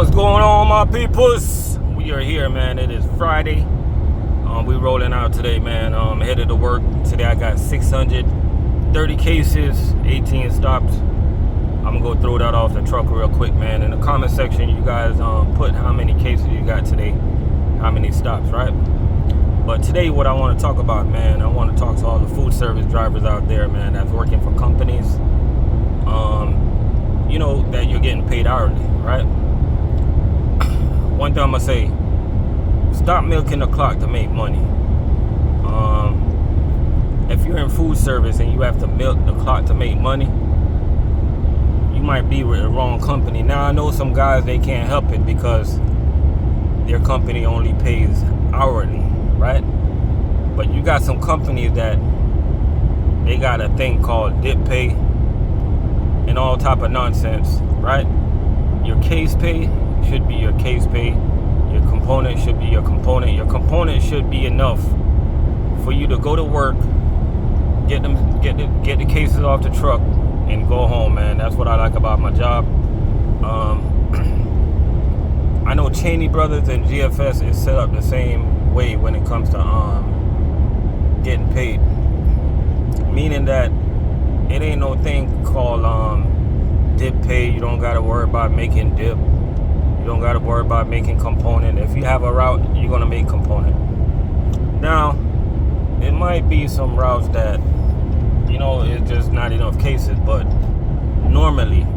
What's going on, my peoples? We are here, man. It is Friday. We rolling out today, man. Headed to work today. I got 630 cases, 18 stops. I'm gonna go throw that off the truck real quick, man. In the comment section, you guys put how many cases you got today, how many stops, right? But today, what I want to talk about, man, I want to talk to all the food service drivers out there, man, that's working for companies. You know that you're getting paid hourly, right? One thing I'm gonna say: stop milking the clock to make money. If you're in food service and you have to milk the clock to make money, you might be with the wrong company. Now I know some guys, they can't help it because their company only pays hourly, right? But you got some companies that they got a thing called dip pay and all type of nonsense, right? Your case pay should be your case pay. Your component should be your component. Your component should be enough for you to go to work, get the cases off the truck, and go home, man. That's what I like about my job. I know Cheney Brothers and GFS is set up the same way when it comes to getting paid, meaning that it ain't no thing called dip pay. You don't gotta worry about making dip. You don't gotta worry about making component. If you have a route, you're gonna make component. Now, it might be some routes that, you know, it's just not enough cases, but normally,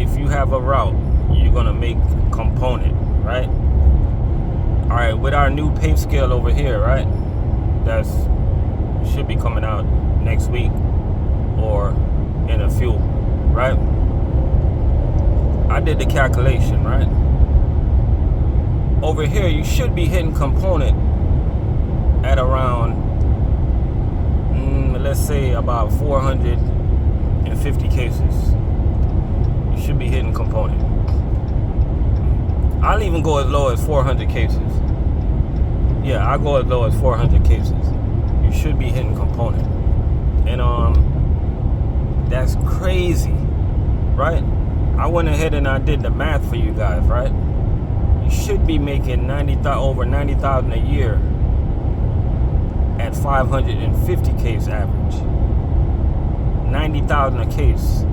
if you have a route, you're gonna make component, right? All right, with our new pay scale over here, right? That's should be coming out next week or in a few, right? I did the calculation, right? Over here, you should be hitting component at around, let's say about 450 cases. You should be hitting component. I'll even go as low as 400 cases. Yeah, I'll go as low as 400 cases. You should be hitting component. And that's crazy, right? I went ahead and I did the math for you guys, right? You should be making over 90,000 a year at 550 case average. 90,000 a case.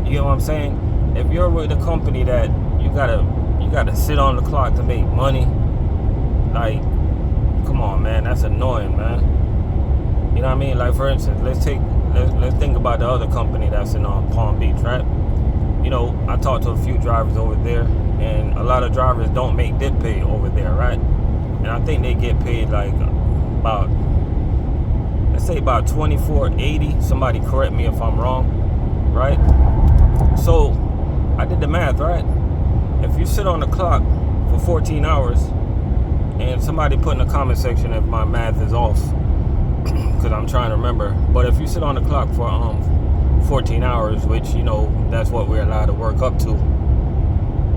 You know what I'm saying? If you're with a company that you gotta sit on the clock to make money, like, come on, man, that's annoying, man. You know what I mean? Like, for instance, let's think about the other company that's in Palm Beach, right? You know, I talked to a few drivers over there, and a lot of drivers don't make dip pay over there, right? And I think they get paid like about, let's say about $24.80. Somebody correct me if I'm wrong, right? So I did the math, right? If you sit on the clock for 14 hours, and somebody put in the comment section if my math is off, because I'm trying to remember, but if you sit on the clock for 14 hours, which, you know, that's what we're allowed to work up to,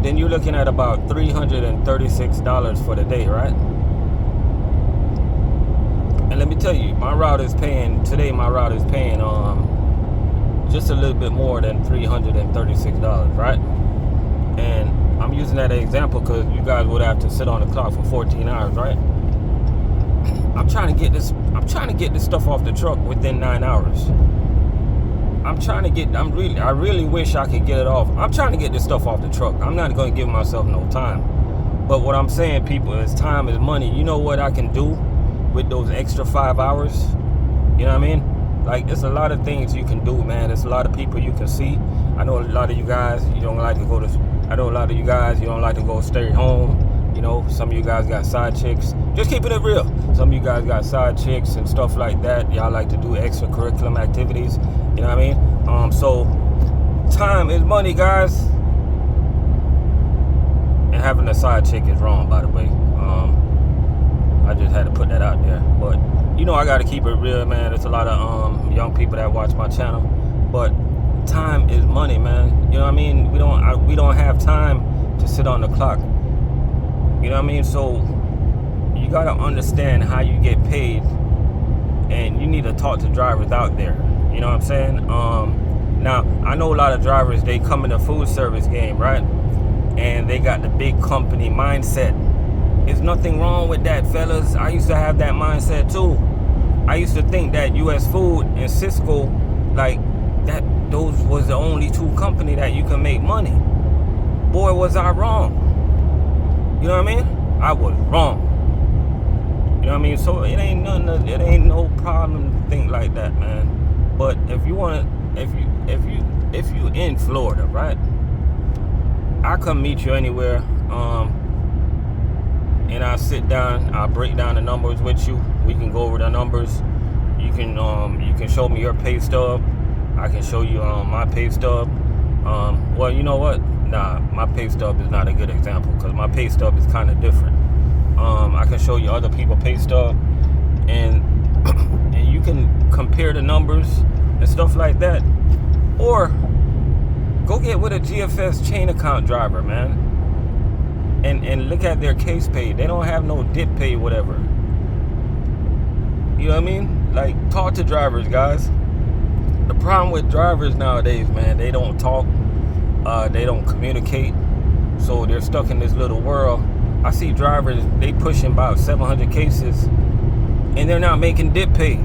then you're looking at about $336 for the day, right? And let me tell you, my route is paying just a little bit more than $336, right? And I'm using that example because you guys would have to sit on the clock for 14 hours, right? I'm trying to get this stuff off the truck within 9 hours. I really wish I could get it off. I'm trying to get this stuff off the truck. I'm not going to give myself no time. But what I'm saying, people, is time is money. You know what I can do with those extra 5 hours? You know what I mean? Like, there's a lot of things you can do, man. There's a lot of people you can see. I know a lot of you guys, you don't like to go stay home. You know, some of you guys got side chicks. Just keeping it real. Some of you guys got side chicks and stuff like that. Y'all like to do extracurricular activities. You know what I mean? So time is money, guys. And having a side chick is wrong, by the way. I just had to put that out there. But, you know, I got to keep it real, man. There's a lot of young people that watch my channel. But time is money, man. You know what I mean? We don't have time to sit on the clock. You know what I mean? So you got to understand how you get paid, and you need to talk to drivers out there. You know what I'm saying? Now, I know a lot of drivers, they come in the food service game, right? and they got the big company mindset. There's nothing wrong with that, fellas. I used to have that mindset too. I used to think that US Food and Cisco, like that, those was the only two company that you can make money. Boy, was I wrong. You know what I mean? I was wrong. You know what I mean? So it ain't nothing. It ain't no problem to think like that, man. But if you wanna, if you in Florida, right? I come meet you anywhere, and I'll sit down. I'll break down the numbers with you. We can go over the numbers. You can show me your pay stub. I can show you my pay stub. Well, you know what? Nah, my pay stub is not a good example because my pay stub is kind of different. I can show you other people's pay stub, and you can compare the numbers and stuff like that. Or go get with a GFS chain account driver, man, and look at their case pay. They don't have no dip pay, whatever. You know what I mean? Like, talk to drivers, guys. The problem with drivers nowadays, man, they don't talk, they don't communicate, so they're stuck in this little world. I see drivers, they pushing about 700 cases, and they're not making dip pay.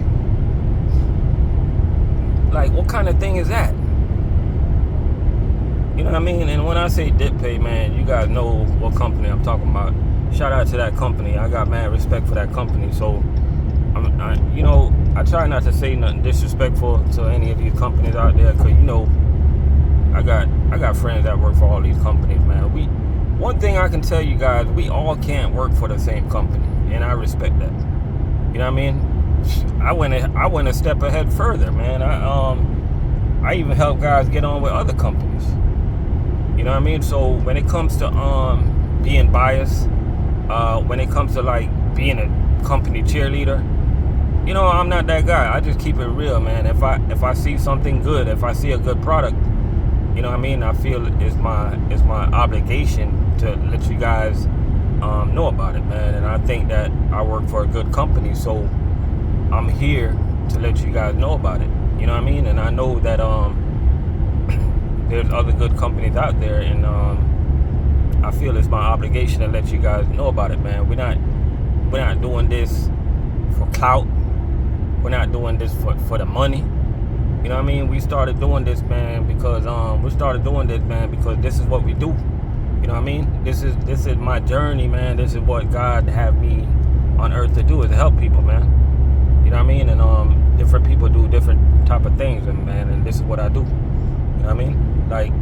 Like, what kind of thing is that? You know what I mean? And when I say dip pay, man, you guys know what company I'm talking about. Shout out to that company. I got mad respect for that company. So, I try not to say nothing disrespectful to any of these companies out there, because, I got friends that work for all these companies, man. One thing I can tell you guys, we all can't work for the same company, and I respect that. You know what I mean? I went a step ahead further, man. I even help guys get on with other companies. You know what I mean? So when it comes to being biased, when it comes to like being a company cheerleader, I'm not that guy. I just keep it real, man. If I see something good, if I see a good product, you know what I mean, I feel it's my obligation to let you guys know about it, man. And I think that I work for a good company, so I'm here to let you guys know about it. You know what I mean? And I know that there's other good companies out there, and I feel it's my obligation to let you guys know about it, man. We're not doing this for clout. We're not doing this for the money. You know what I mean? We started doing this, man, because this is what we do. You know what I mean? This is my journey, man. This is what God have me on earth to do, is to help people, man. You know what I mean? And different people do different type of things, and man, and this is what I do. You know what I mean? Like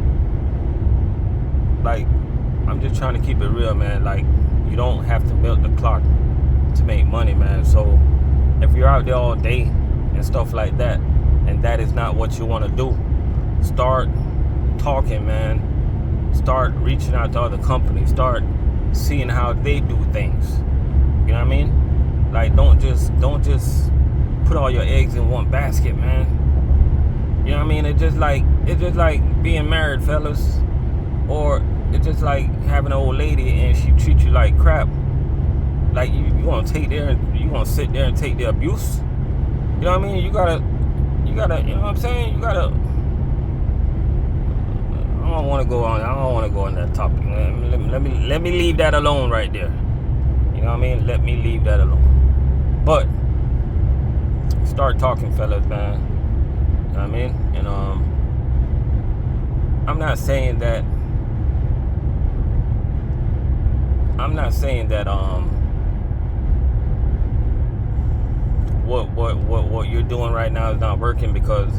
I'm just trying to keep it real, man. Like, you don't have to milk the clock to make money, man. So if you're out there all day and stuff like that, and that is not what you want to do, start talking, man. Start reaching out to other companies. Start seeing how they do things. You know what I mean? Like, don't just put all your eggs in one basket, man. You know what I mean? It's just like being married, fellas, or it's just like having an old lady and she treats you like crap. Like, you gonna sit there and take the abuse? You know what I mean? You gotta, you know what I'm saying? I don't want to go on that topic. Let me leave that alone right there. You know what I mean? Let me leave that alone. But start talking, fellas, man. You know what I mean? And I'm not saying that what you're doing right now is not working, because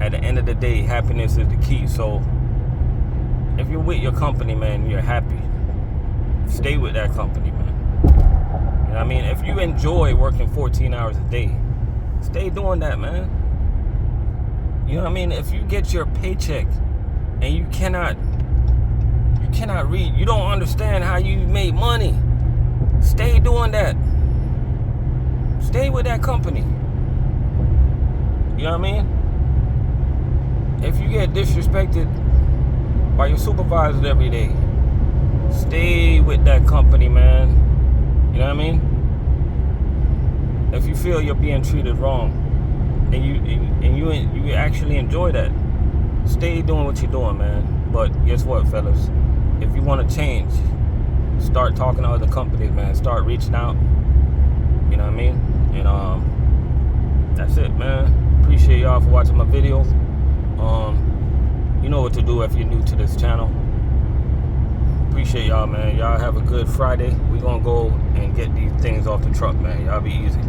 at the end of the day, happiness is the key. So if you're with your company, man, you're happy, stay with that company, man. You know what I mean? If you enjoy working 14 hours a day, stay doing that, man. You know what I mean? If you get your paycheck and you cannot read, you don't understand how you make money, stay doing that. Stay with that company. You know what I mean? If you get disrespected by your supervisors every day, stay with that company, man. You know what I mean? If you feel you're being treated wrong and you actually enjoy that, stay doing what you're doing, man. But guess what, fellas? if you want to change, start talking to other companies, man. Start reaching out. You know what I mean? And that's it, man. Appreciate y'all for watching my video. You know what to do if you're new to this channel. Appreciate y'all, man. Y'all have a good Friday. We gonna go and get these things off the truck, man. Y'all be easy.